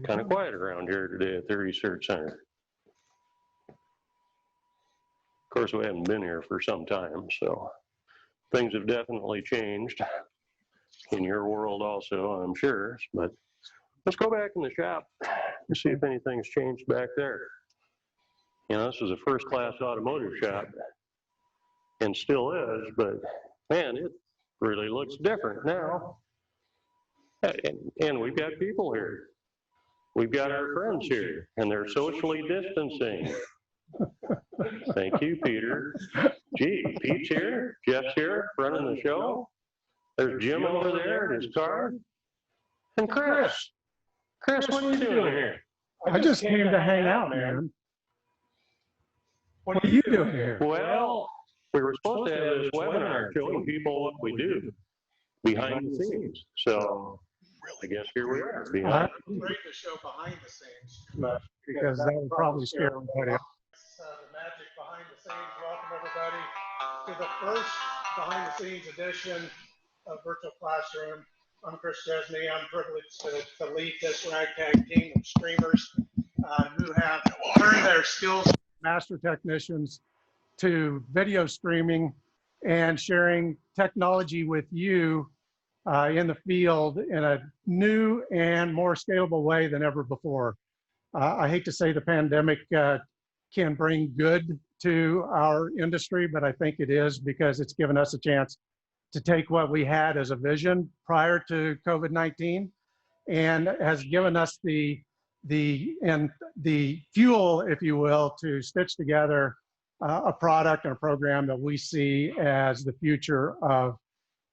Kind of quiet around here today at the research center. Of course, we haven't been here for some time, so things have definitely changed in your world also, I'm sure. But let's go back in the shop and see if anything's changed back there. You know, this was a first-class automotive shop, and still is, but man, it really looks different now. And we've got people here. We've got our friends here, and they're socially distancing. Thank you, Peter. Gee, Pete's here, Jeff's here, running the show. There's Jim over there in his car. And Chris. Chris, what are you doing here? I just came to hang out, man. What are you doing here? Well, we were supposed to have this webinar showing people what we do behind the scenes. So I guess here we are. Great to show behind the scenes. Because that would probably scare everybody off. The magic behind the scenes. Welcome everybody to the first behind the scenes edition of Virtual Classroom. I'm Chris Chesney. I'm privileged to lead this ragtag team of streamers who have turned their skills Master technicians to video streaming and sharing technology with you in the field in a new and more scalable way than ever before. I hate to say the pandemic can bring good to our industry, but I think it is because it's given us a chance to take what we had as a vision prior to COVID-19 and has given us the fuel, if you will, to stitch together a product and a program that we see as the future of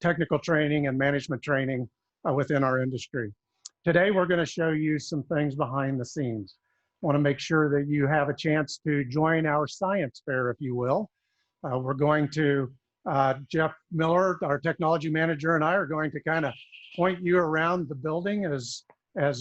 technical training and management training within our industry. Today, we're going to show you some things behind the scenes. I want to make sure that you have a chance to join our science fair, if you will. We're going to, Jeff Miller, our technology manager, and I are going to kind of point you around the building as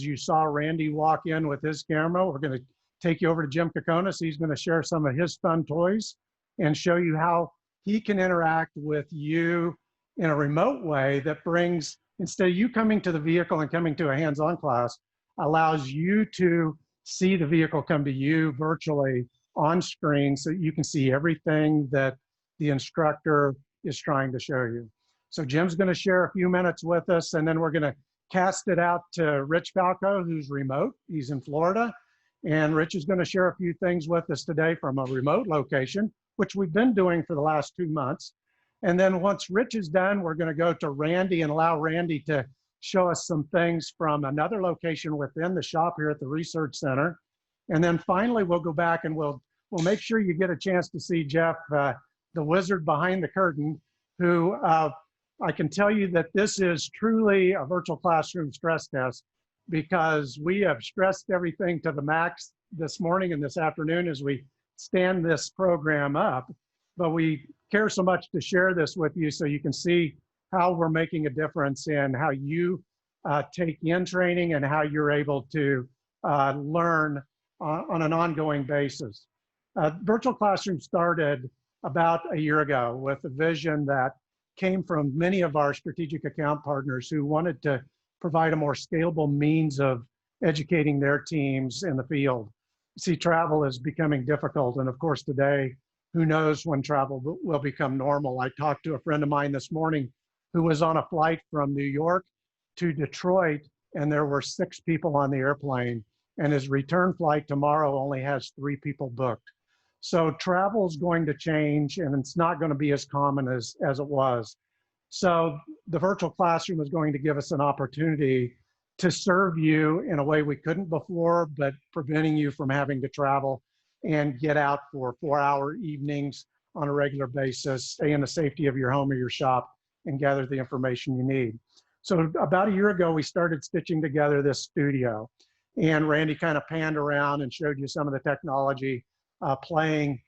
you saw Randy walk in with his camera. We're going to take you over to Jim Kokonis. He's going to share some of his fun toys and show you how he can interact with you in a remote way that brings, instead of you coming to the vehicle and coming to a hands-on class, allows you to see the vehicle come to you virtually on screen so you can see everything that the instructor is trying to show you. So Jim's going to share a few minutes with us, and then we're going to cast it out to Rich Falco, who's remote. He's in Florida. And Rich is going to share a few things with us today from a remote location, which we've been doing for the last 2 months. And then once Rich is done, we're going to go to Randy and allow Randy to show us some things from another location within the shop here at the Research Center. And then finally, we'll go back and we'll make sure you get a chance to see Jeff, the wizard behind the curtain, who I can tell you that this is truly a virtual classroom stress test, because we have stressed everything to the max this morning and this afternoon as we stand this program up. But we care so much to share this with you so you can see how we're making a difference in how you take in training and how you're able to learn on an ongoing basis. Virtual Classroom started about a year ago with a vision that came from many of our strategic account partners who wanted to provide a more scalable means of educating their teams in the field. See, travel is becoming difficult, and of course today, who knows when travel will become normal. I talked to a friend of mine this morning who was on a flight from New York to Detroit, and there were 6 people on the airplane, and his return flight tomorrow only has 3 people booked. So travel is going to change, and it's not going to be as common as it was. So the virtual classroom is going to give us an opportunity to serve you in a way we couldn't before, but preventing you from having to travel and get out for 4-hour evenings on a regular basis, stay in the safety of your home or your shop, and gather the information you need. So about a year ago, we started stitching together this studio, and Randy kind of panned around and showed you some of the technology playing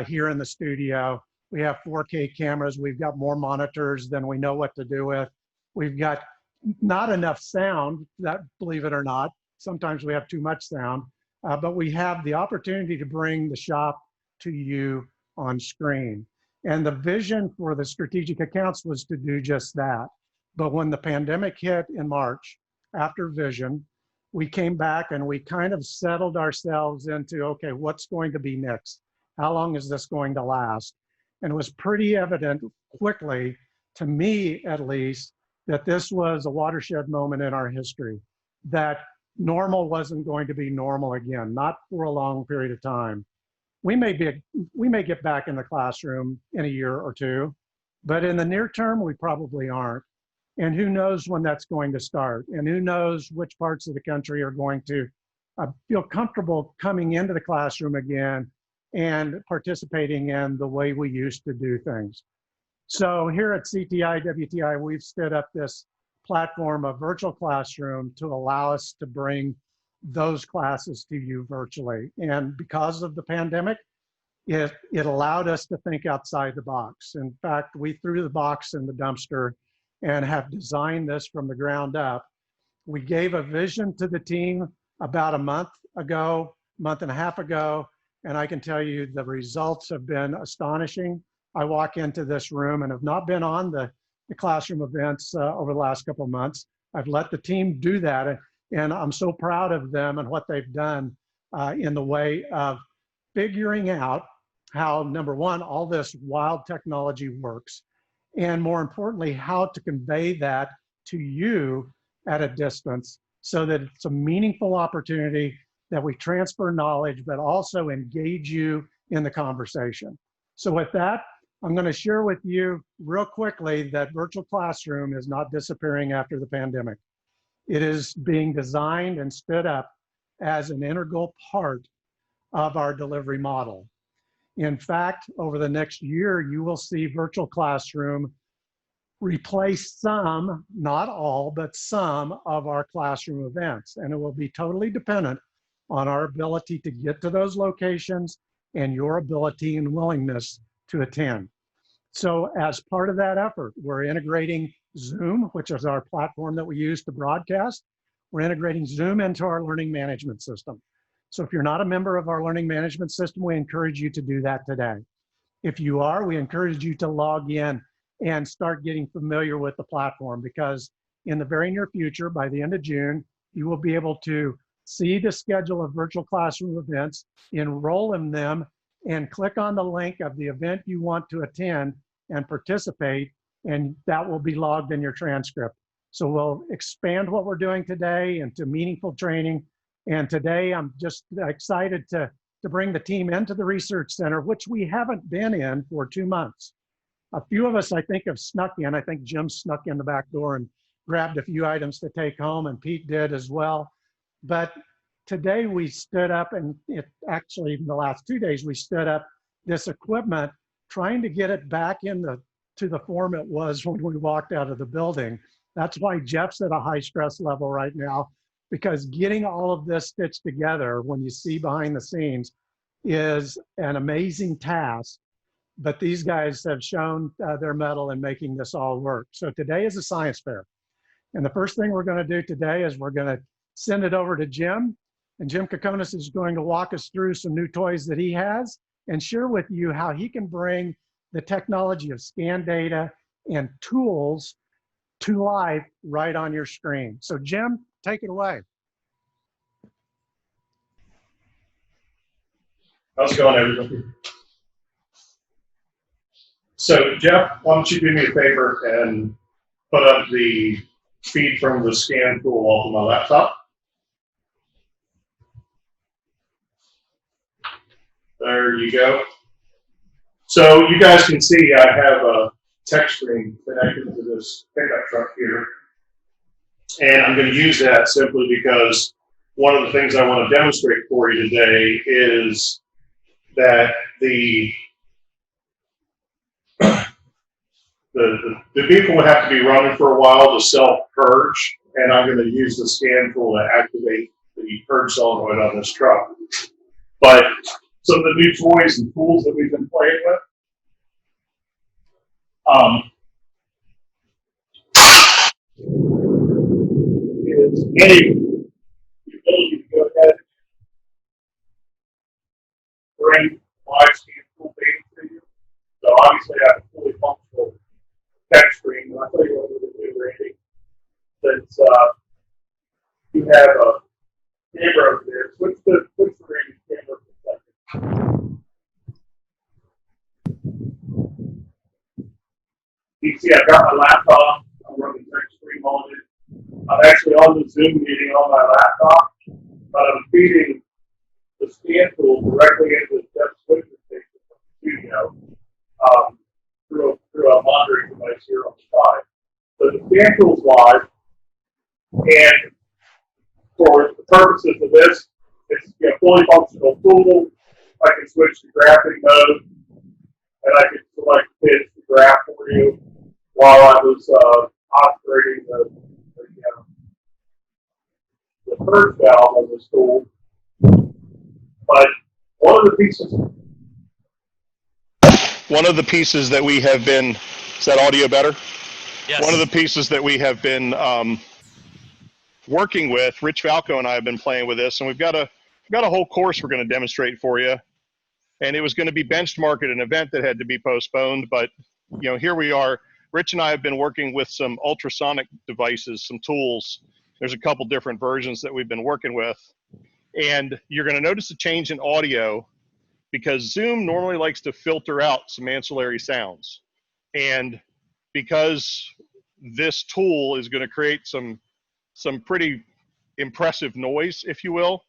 here in the studio. We have 4K cameras. We've got more monitors than we know what to do with. We've got not enough sound, that, believe it or not. Sometimes we have too much sound, but we have the opportunity to bring the shop to you on screen. And the vision for the strategic accounts was to do just that. But when the pandemic hit in March, after Vision, we came back and we kind of settled ourselves into, okay, what's going to be next? How long is this going to last? And it was pretty evident quickly, to me at least, that this was a watershed moment in our history, that normal wasn't going to be normal again, not for a long period of time. We may get back in the classroom in a year or two, but in the near term, we probably aren't. And who knows when that's going to start? And who knows which parts of the country are going to feel comfortable coming into the classroom again and participating in the way we used to do things. So here at CTI WTI, we've stood up this platform of virtual classroom to allow us to bring those classes to you virtually. And because of the pandemic, it allowed us to think outside the box. In fact, we threw the box in the dumpster and have designed this from the ground up. We gave a vision to the team about a month and a half ago, and I can tell you the results have been astonishing. I walk into this room and have not been on the classroom events over the last couple of months. I've let the team do that, and I'm so proud of them and what they've done in the way of figuring out how, number one, all this wild technology works, and more importantly, how to convey that to you at a distance so that it's a meaningful opportunity that we transfer knowledge, but also engage you in the conversation. So with that, I'm going to share with you real quickly that virtual classroom is not disappearing after the pandemic. It is being designed and stood up as an integral part of our delivery model. In fact, over the next year, you will see virtual classroom replace some, not all, but some of our classroom events. And it will be totally dependent on our ability to get to those locations and your ability and willingness to attend. So as part of that effort, we're integrating Zoom, which is our platform that we use to broadcast. We're integrating Zoom into our learning management system. So if you're not a member of our learning management system, we encourage you to do that today. If you are, we encourage you to log in and start getting familiar with the platform, because in the very near future, by the end of June, you will be able to see the schedule of virtual classroom events, enroll in them, and click on the link of the event you want to attend and participate, and that will be logged in your transcript. So we'll expand what we're doing today into meaningful training. And today I'm just excited to bring the team into the research center, which we haven't been in for 2 months. A few of us, I think, have snuck in. I think Jim snuck in the back door and grabbed a few items to take home, and Pete did as well. But today we stood up, and actually in the last 2 days, we stood up this equipment, trying to get it back to the form it was when we walked out of the building. That's why Jeff's at a high stress level right now, because getting all of this stitched together, when you see behind the scenes, is an amazing task. But these guys have shown their mettle in making this all work. So today is a science fair. And the first thing we're going to do today is we're going to send it over to Jim. And Jim Kokonis is going to walk us through some new toys that he has and share with you how he can bring the technology of scan data and tools to life right on your screen. So Jim, take it away. How's it going, everybody? So, Jeff, why don't you do me a favor and put up the feed from the scan tool off my laptop? There you go. So you guys can see I have a text screen connected to this pickup truck here. And I'm going to use that simply because one of the things I want to demonstrate for you today is that the vehicle would have to be running for a while to self-purge, and I'm going to use the scan tool to activate the purge solenoid on this truck. But some of the new toys and tools that we've been playing with, is the ability to go ahead and bring live scan tool data to you. So obviously I have a fully functional text screen, and I'll tell you what we're going to do, Randy. Since you have a see, I've got my laptop. I'm running TechStream on it. I'm actually on the Zoom meeting on my laptop, but I'm feeding the scan tool directly into the Jeff Switcher station from the studio through a monitoring device here on the side. So the scan tool's live, and for the purposes of this, it's a fully functional tool. I can switch to graphic mode, and I can select bits to graph for you while I was operating the purge valve on this tool. But one of the pieces that we have been, is that audio better? Yes. One of the pieces that we have been working with, Rich Falco and I have been playing with this, and we've got a whole course we're going to demonstrate for you. And it was going to be benchmarked at an event that had to be postponed, but here we are. Rich and I have been working with some ultrasonic devices, some tools. There's a couple different versions that we've been working with. And you're going to notice a change in audio because Zoom normally likes to filter out some ancillary sounds. And because this tool is going to create some pretty impressive noise, if you will,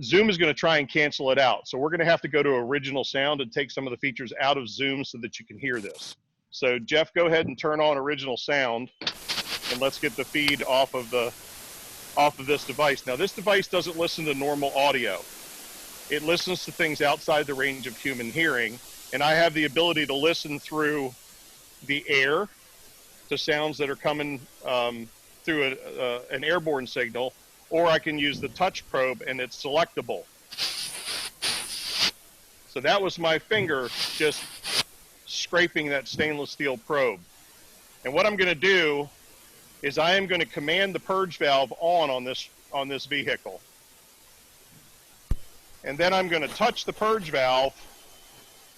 Zoom is going to try and cancel it out. So we're going to have to go to original sound and take some of the features out of Zoom so that you can hear this. So Jeff, go ahead and turn on original sound, and let's get the feed off of this device. Now this device doesn't listen to normal audio. It listens to things outside the range of human hearing, and I have the ability to listen through the air to sounds that are coming through an airborne signal, or I can use the touch probe and it's selectable. So that was my finger just scraping that stainless steel probe. And what I'm going to do is I am going to command the purge valve on this vehicle. And then I'm going to touch the purge valve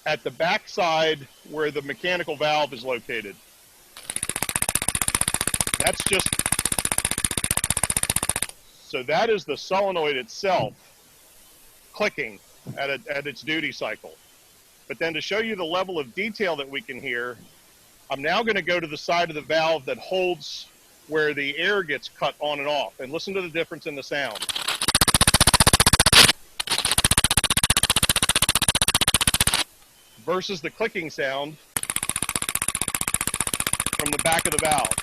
at the back side where the mechanical valve is located. That's just, so that is the solenoid itself clicking at its duty cycle. But then to show you the level of detail that we can hear, I'm now going to go to the side of the valve that holds where the air gets cut on and off, and listen to the difference in the sound. Versus the clicking sound from the back of the valve.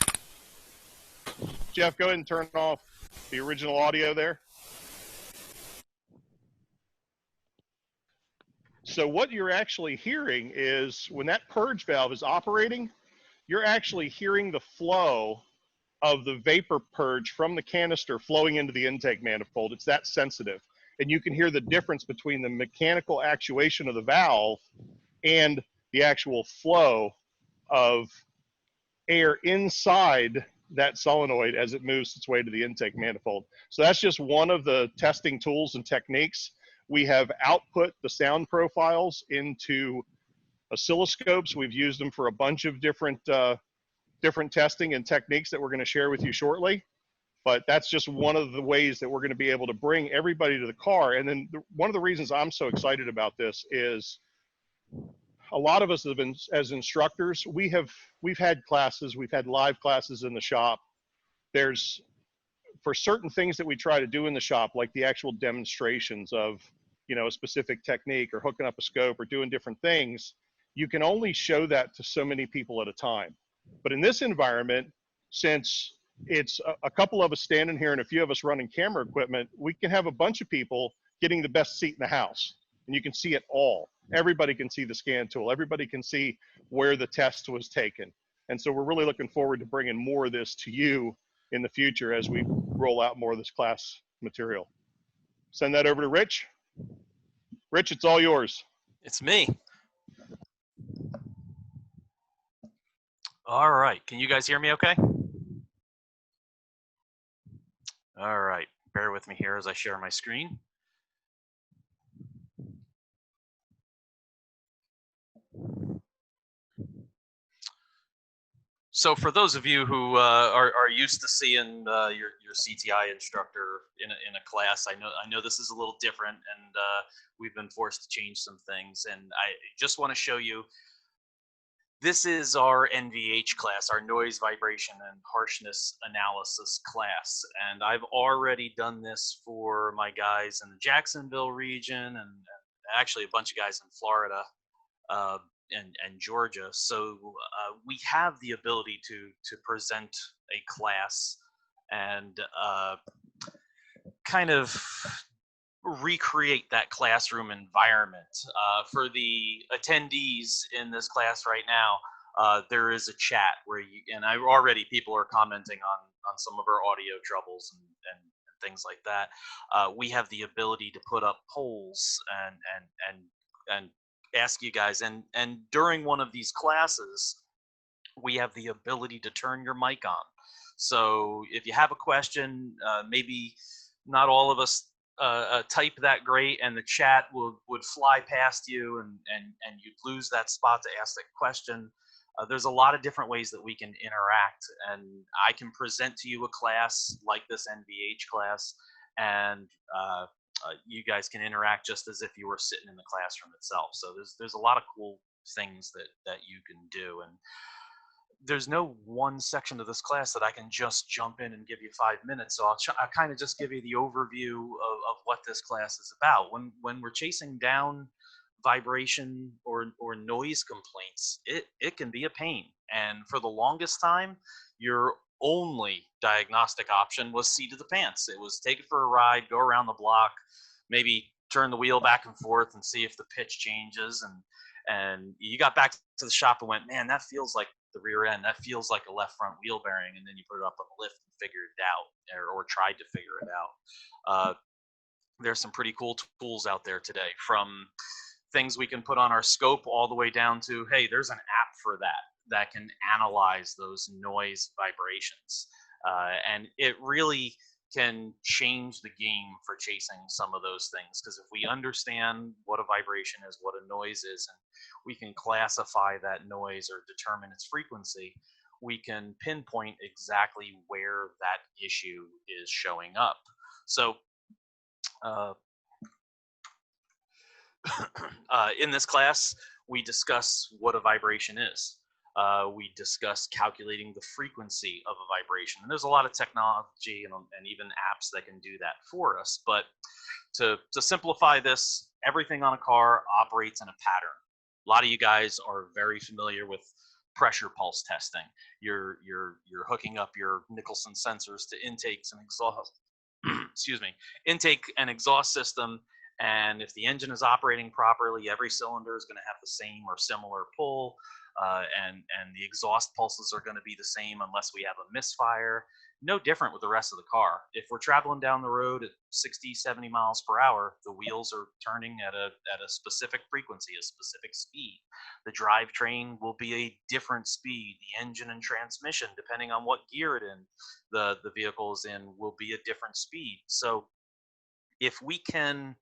Jeff, go ahead and turn off the original audio there. So what you're actually hearing is when that purge valve is operating, you're actually hearing the flow of the vapor purge from the canister flowing into the intake manifold. It's that sensitive. And you can hear the difference between the mechanical actuation of the valve and the actual flow of air inside that solenoid as it moves its way to the intake manifold. So that's just one of the testing tools and techniques. We have output the sound profiles into oscilloscopes. We've used them for a bunch of different testing and techniques that we're going to share with you shortly. But that's just one of the ways that we're going to be able to bring everybody to the car. And then one of the reasons I'm so excited about this is a lot of us have been, as instructors, we've had classes, we've had live classes in the shop. There's, for certain things that we try to do in the shop, like the actual demonstrations of, a specific technique or hooking up a scope or doing different things, you can only show that to so many people at a time. But in this environment, since it's a couple of us standing here and a few of us running camera equipment, we can have a bunch of people getting the best seat in the house. And you can see it all. Everybody can see the scan tool. Everybody can see where the test was taken. And so we're really looking forward to bringing more of this to you in the future as we roll out more of this class material. Send that over to Rich. Rich, it's all yours. It's me. All right. Can you guys hear me okay? All right. Bear with me here as I share my screen. So for those of you who are used to seeing your CTI instructor in a class, I know this is a little different, and we've been forced to change some things. And I just want to show you This is our NVH class, our noise, vibration, and harshness analysis class. And I've already done this for my guys in the Jacksonville region and actually a bunch of guys in Florida uh, and Georgia. So we have the ability to present a class and kind of recreate that classroom environment. For the attendees in this class right now, there is a chat where you, and I already people are commenting on some of our audio troubles and things like that. We have the ability to put up polls and ask you guys, and during one of these classes, we have the ability to turn your mic on. So if you have a question, maybe not all of us type that great, and the chat would fly past you, and you'd lose that spot to ask that question. There's a lot of different ways that we can interact, and I can present to you a class like this NVH class, and you guys can interact just as if you were sitting in the classroom itself. So there's a lot of cool things that you can do, and there's no one section of this class that I can just jump in and give you 5 minutes. So I'll kind of just give you the overview of what this class is about. When we're chasing down vibration or noise complaints, it can be a pain. And for the longest time, your only diagnostic option was seat of the pants. It was take it for a ride, go around the block, maybe turn the wheel back and forth and see if the pitch changes. And you got back to the shop and went, man, that feels like the rear end. That feels like a left front wheel bearing. And then you put it up on the lift and figured it out, or tried to figure it out. There's some pretty cool tools out there today, from things we can put on our scope all the way down to, hey, there's an app for that can analyze those noise vibrations. And it really can change the game for chasing some of those things, because if we understand what a vibration is, what a noise is, and we can classify that noise or determine its frequency, we can pinpoint exactly where that issue is showing up. So in this class, we discuss what a vibration is. We discuss calculating the frequency of a vibration. And there's a lot of technology and even apps that can do that for us. But to simplify this, everything on a car operates in a pattern. A lot of you guys are very familiar with pressure pulse testing. You're hooking up your Nicholson sensors to intakes and exhaust, excuse me, intake and exhaust system. And if the engine is operating properly, every cylinder is going to have the same or similar pull. And the exhaust pulses are going to be the same unless we have a misfire. No different with the rest of the car. If we're traveling down the road at 60, 70 miles per hour, the wheels are turning at a specific frequency, a specific speed. The drivetrain will be a different speed. The engine and transmission, depending on what gear the vehicle is in, will be a different speed. So if we can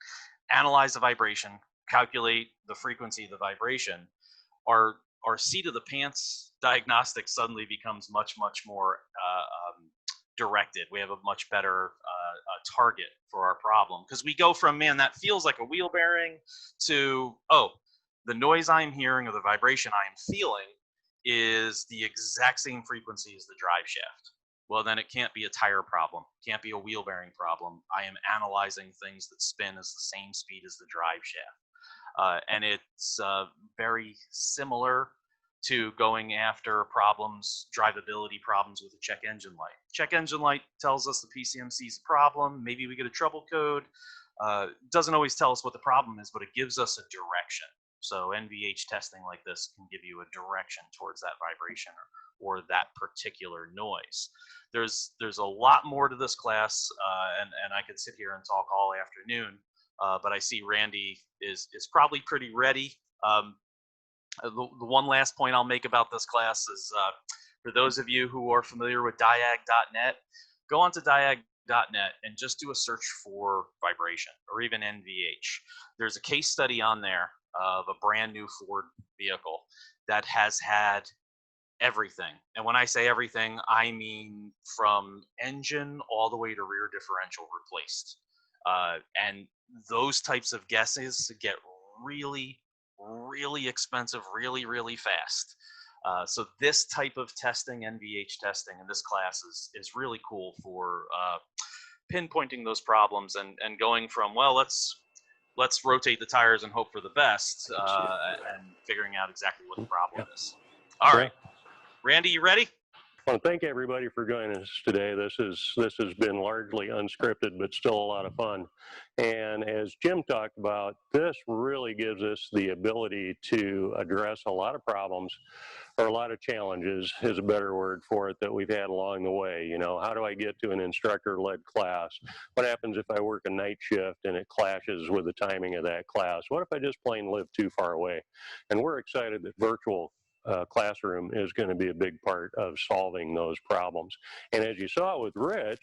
analyze the vibration, calculate the frequency of the vibration, our seat of the pants diagnostic suddenly becomes much more directed. We have a much better target for our problem, because we go from, man, that feels like a wheel bearing, to, oh, the noise I'm hearing or the vibration I am feeling is the exact same frequency as the drive shaft. Well, then it can't be a tire problem, can't be a wheel bearing problem. I am analyzing things that spin as the same speed as the drive shaft. And it's very similar to going after problems, drivability problems with a check engine light. Check engine light tells us the PCMC is a problem. Maybe we get a trouble code. Doesn't always tell us what the problem is, but it gives us a direction. So NVH testing like this can give you a direction towards that vibration or that particular noise. There's a lot more to this class, and I could sit here and talk all afternoon. But I see Randy is probably pretty ready. The one last point I'll make about this class is, for those of you who are familiar with diag.net, go onto diag.net and just do a search for vibration or even NVH. There's a case study on there of a brand new Ford vehicle that has had everything. And when I say everything, I mean from engine all the way to rear differential replaced. And those types of guesses get really expensive really fast. So this type of testing, NVH testing in this class is really cool for pinpointing those problems and going from, well, let's rotate the tires and hope for the best, and figuring out exactly what the problem is. All right, Randy, you ready? I want to thank everybody for joining us today. This has been largely unscripted, but still a lot of fun. And as Jim talked about, this really gives us the ability to address a lot of problems, or a lot of challenges is a better word for it, that we've had along the way. You know, how do I get to an instructor-led class? What happens if I work a night shift and it clashes with the timing of that class? What if I just plain live too far away? And we're excited that virtual classroom is going to be a big part of solving those problems. And as you saw with Rich,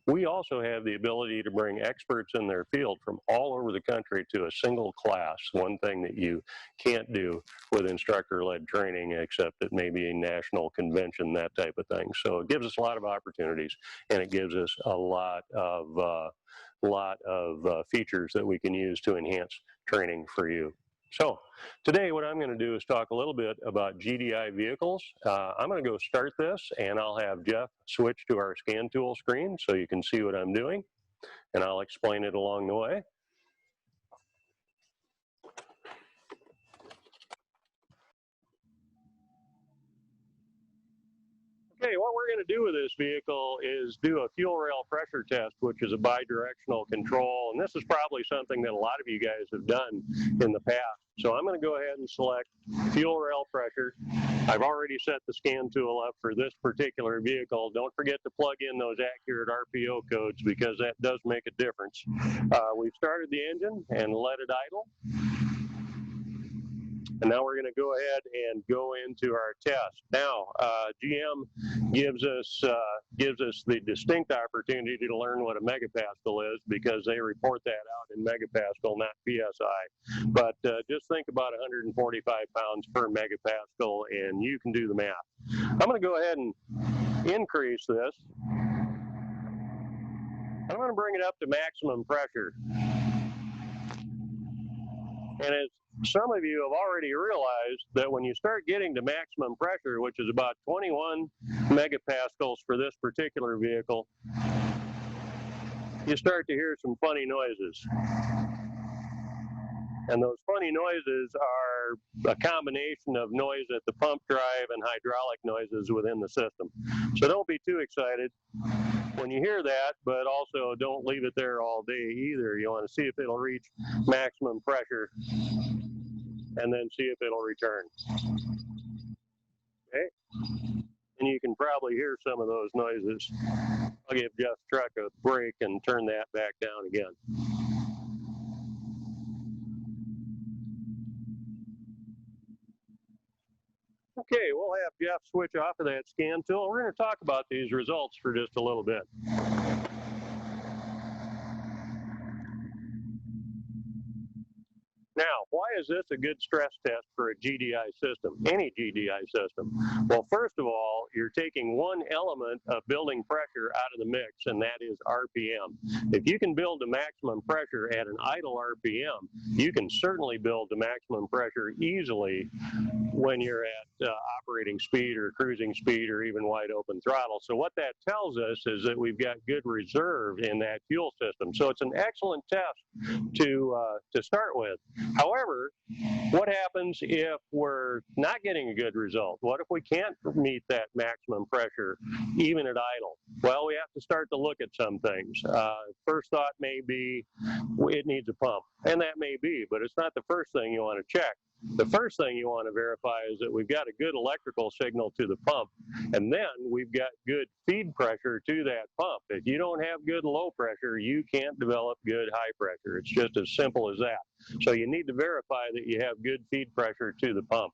we also have the ability to bring experts in their field from all over the country to a single class. One thing that you can't do with instructor-led training, except it may be a national convention, that type of thing. So it gives us a lot of opportunities, and it gives us a lot of features that we can use to enhance training for you. So today what I'm going to do is talk a little bit about GDI vehicles. I'm going to go start this, and I'll have Jeff switch to our scan tool screen so you can see what I'm doing, and I'll explain it along the way. Okay, what we're going to do with this vehicle is do a fuel rail pressure test, which is a bidirectional control, and this is probably something that a lot of you guys have done in the past. So I'm going to go ahead and select fuel rail pressure. I've already set the scan tool up for this particular vehicle. Don't forget to plug in those accurate RPO codes, because that does make a difference. We've started the engine and let it idle. And now we're going to go ahead and go into our test. Now, GM gives us the distinct opportunity to learn what a megapascal is, because they report that out in megapascal, not PSI. But just think about 145 pounds per megapascal, and you can do the math. I'm going to go ahead and increase this. I'm going to bring it up to maximum pressure. And as some of you have already realized, that when you start getting to maximum pressure, which is about 21 megapascals for this particular vehicle, you start to hear some funny noises. And those funny noises are a combination of noise at the pump drive and hydraulic noises within the system. So don't be too excited when you hear that, but also don't leave it there all day either. You want to see if it'll reach maximum pressure, and then see if it'll return. Okay? And you can probably hear some of those noises. I'll give Jeff's truck a break and turn that back down again. Okay, we'll have Jeff switch off of that scan tool. We're going to talk about these results for just a little bit. Now, why is this a good stress test for a GDI system, any GDI system? Well, first of all, you're taking one element of building pressure out of the mix, and that is RPM. If you can build to maximum pressure at an idle RPM, you can certainly build to maximum pressure easily when you're at operating speed or cruising speed or even wide open throttle. So what that tells us is that we've got good reserve in that fuel system. So it's an excellent test to start with. However, what happens if we're not getting a good result? What if we can't meet that maximum pressure even at idle? Well, we have to start to look at some things. First thought may be it needs a pump, and that may be, but it's not the first thing you want to check. The first thing you want to verify is that we've got a good electrical signal to the pump, and then we've got good feed pressure to that pump. If you don't have good low pressure, you can't develop good high pressure. It's just as simple as that. So you need to verify that you have good feed pressure to the pump.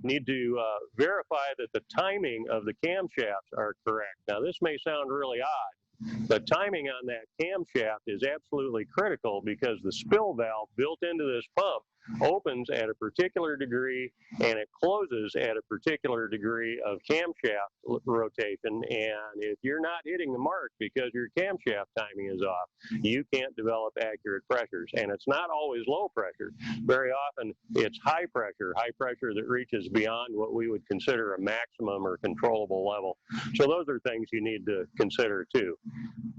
Need to verify that the timing of the camshafts are correct. Now, this may sound really odd, but timing on that camshaft is absolutely critical, because the spill valve built into this pump opens at a particular degree and it closes at a particular degree of camshaft rotation. And if you're not hitting the mark because your camshaft timing is off, you can't develop accurate pressures. And it's not always low pressure. Very often it's high pressure that reaches beyond what we would consider a maximum or controllable level. So those are things you need to consider too.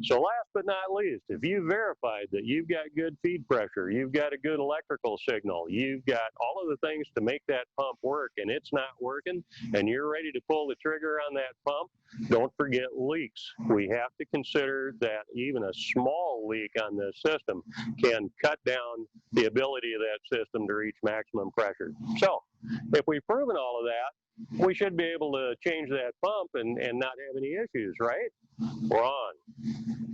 So last but not least, if you verified that you've got good feed pressure, you've got a good electrical signal, you've got all of the things to make that pump work and it's not working, and you're ready to pull the trigger on that pump, don't forget leaks. We have to consider that even a small leak on this system can cut down the ability of that system to reach maximum pressure. So if we've proven all of that, we should be able to change that pump and not have any issues, right? Wrong.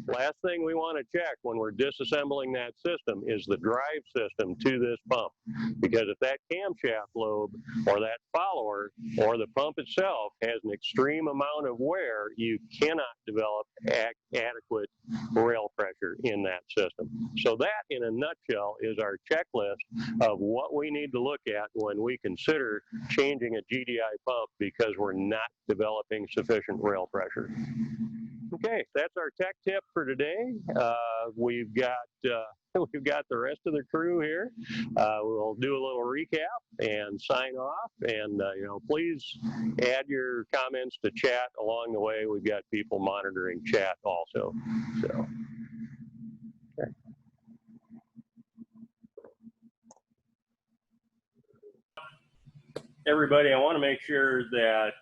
Last thing we want to check when we're disassembling that system is the drive system to this pump. Because if that camshaft lobe or that follower or the pump itself has an extreme amount of wear, you cannot develop adequate rail pressure in that system. So that, in a nutshell, is our checklist of what we need to look at when we consider changing a GDI pump because we're not developing sufficient rail pressure. Okay, that's our tech tip for today. We've got the rest of the crew here. We'll do a little recap and sign off. And please add your comments to chat along the way. We've got people monitoring chat also. So. Okay. Everybody, I want to make sure that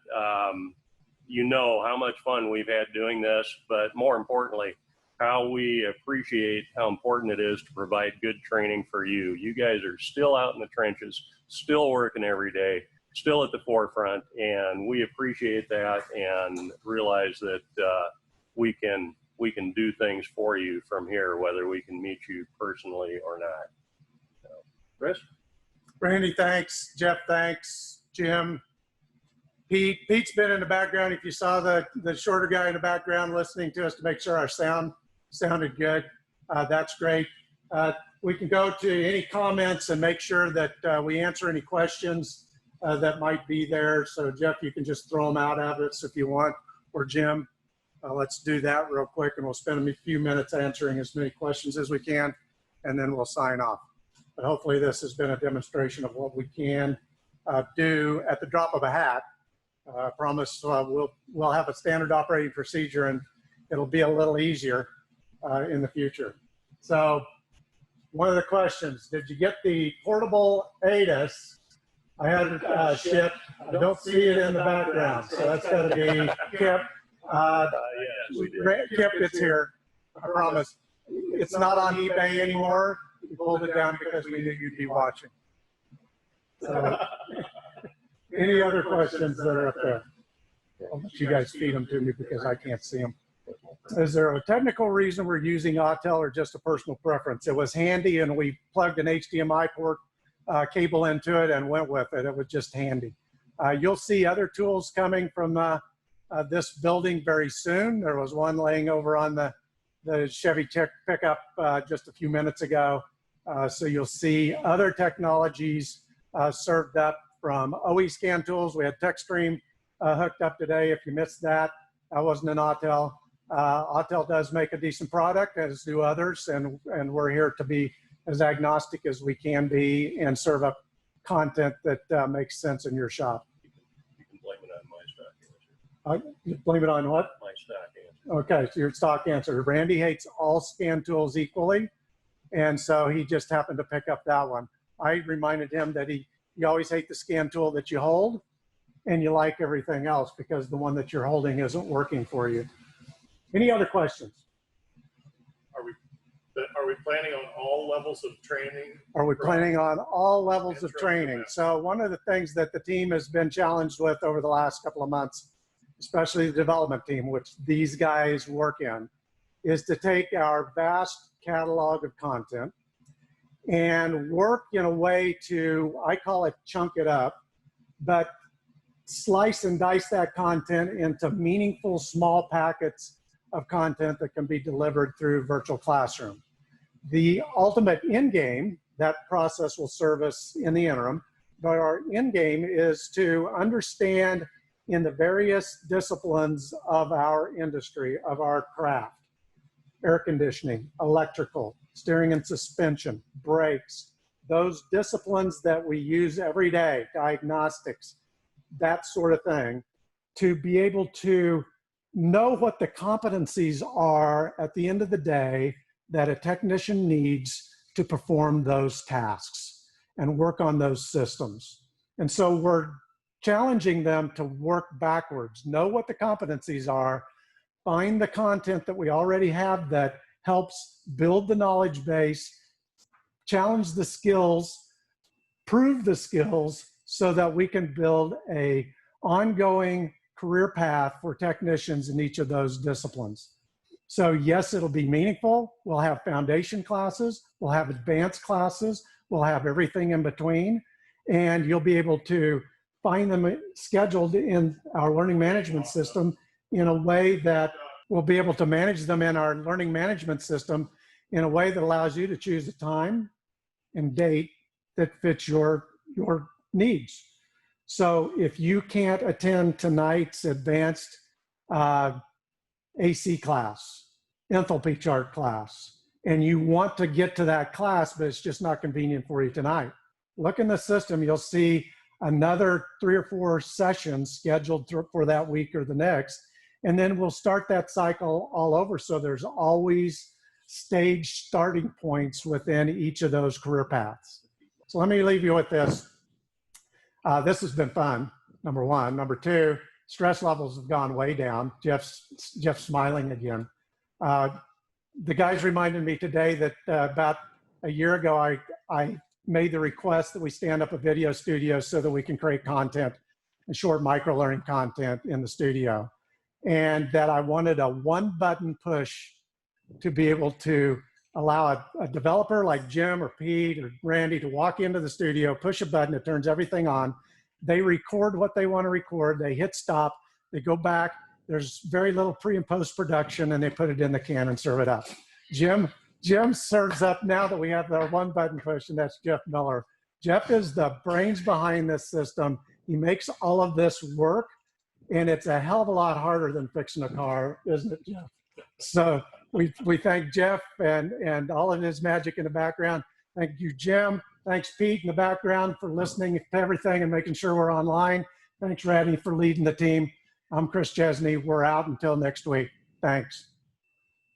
you know how much fun we've had doing this, but more importantly, how we appreciate how important it is to provide good training for you. You guys are still out in the trenches, still working every day, still at the forefront, and we appreciate that and realize that we can do things for you from here, whether we can meet you personally or not. So, Chris? Randy, thanks. Jeff, thanks. Jim. Pete's been in the background. If you saw the shorter guy in the background listening to us to make sure our sound sounded good, that's great. We can go to any comments and make sure that we answer any questions that might be there. So Jeff, you can just throw them out at us if you want, or Jim. Let's do that real quick and we'll spend a few minutes answering as many questions as we can and then we'll sign off. But hopefully this has been a demonstration of what we can do at the drop of a hat. I promise we'll have a standard operating procedure and it'll be a little easier in the future. So one of the questions, did you get the portable ADAS? I had it shipped. I don't see it in the background, so that's got to be Kip. Yes, Kip, it's here. I promise. It's not on eBay anymore. We pulled it down because we knew you'd be watching. So, any other questions that are up there? I'll let you guys feed them to me because I can't see them. Is there a technical reason we're using Autel or just a personal preference? It was handy and we plugged an HDMI port cable into it and went with it. It was just handy. You'll see other tools coming from this building very soon. There was one laying over on the Chevy pickup just a few minutes ago. So you'll see other technologies served up from OE scan tools. We had TechStream hooked up today. If you missed that, that wasn't an Autel. Autel does make a decent product, as do others, and we're here to be as agnostic as we can be and serve up content that makes sense in your shop. you can blame it on my stock answer. You blame it on what? My stock answer. Okay, so your stock answer. Randy hates all scan tools equally, and so he just happened to pick up that one. I reminded him that you always hate the scan tool that you hold, and you like everything else because the one that you're holding isn't working for you. Any other questions? Are we planning on all levels of training? Are we planning on all levels of training? So one of the things that the team has been challenged with over the last couple of months, especially the development team, which these guys work in, is to take our vast catalog of content and work in a way to, I call it chunk it up, but slice and dice that content into meaningful small packets of content that can be delivered through virtual classroom. The ultimate end game That process will serve us in the interim. But our end game is to understand in the various disciplines of our industry, of our craft, air conditioning, electrical, steering and suspension, brakes, those disciplines that we use every day, diagnostics, that sort of thing, to be able to know what the competencies are at the end of the day that a technician needs to perform those tasks and work on those systems. And so we're challenging them to work backwards, know what the competencies are, find the content that we already have that helps build the knowledge base, challenge the skills, prove the skills so that we can build a ongoing career path for technicians in each of those disciplines. So yes, it'll be meaningful. We'll have foundation classes, we'll have advanced classes, we'll have everything in between, and you'll be able to find them scheduled in our learning management system in a way that we'll be able to manage them in our learning management system in a way that allows you to choose a time and date that fits your needs. So if you can't attend tonight's advanced AC class, enthalpy chart class, and you want to get to that class, but it's just not convenient for you tonight, look in the system, you'll see another 3 or 4 sessions scheduled for that week or the next, and then we'll start that cycle all over. So there's always stage starting points within each of those career paths. So let me leave you with this. This has been fun, number one. Number two, stress levels have gone way down. Jeff's smiling again. The guys reminded me today that about a year ago, I made the request that we stand up a video studio so that we can create content and short micro-learning content in the studio. And that I wanted a one-button push to be able to allow a developer like Jim or Pete or Randy to walk into the studio, push a button, it turns everything on. They record what they want to record, they hit stop, they go back, there's very little pre and post production, and they put it in the can and serve it up. Jim serves up now that we have the one button push, and that's Jeff Miller. Jeff is the brains behind this system. He makes all of this work, and it's a hell of a lot harder than fixing a car, isn't it, Jeff? So we thank Jeff and all of his magic in the background. Thank you, Jim. Thanks, Pete, in the background for listening to everything and making sure we're online. Thanks, Randy, for leading the team. I'm Chris Chesney. We're out until next week. Thanks.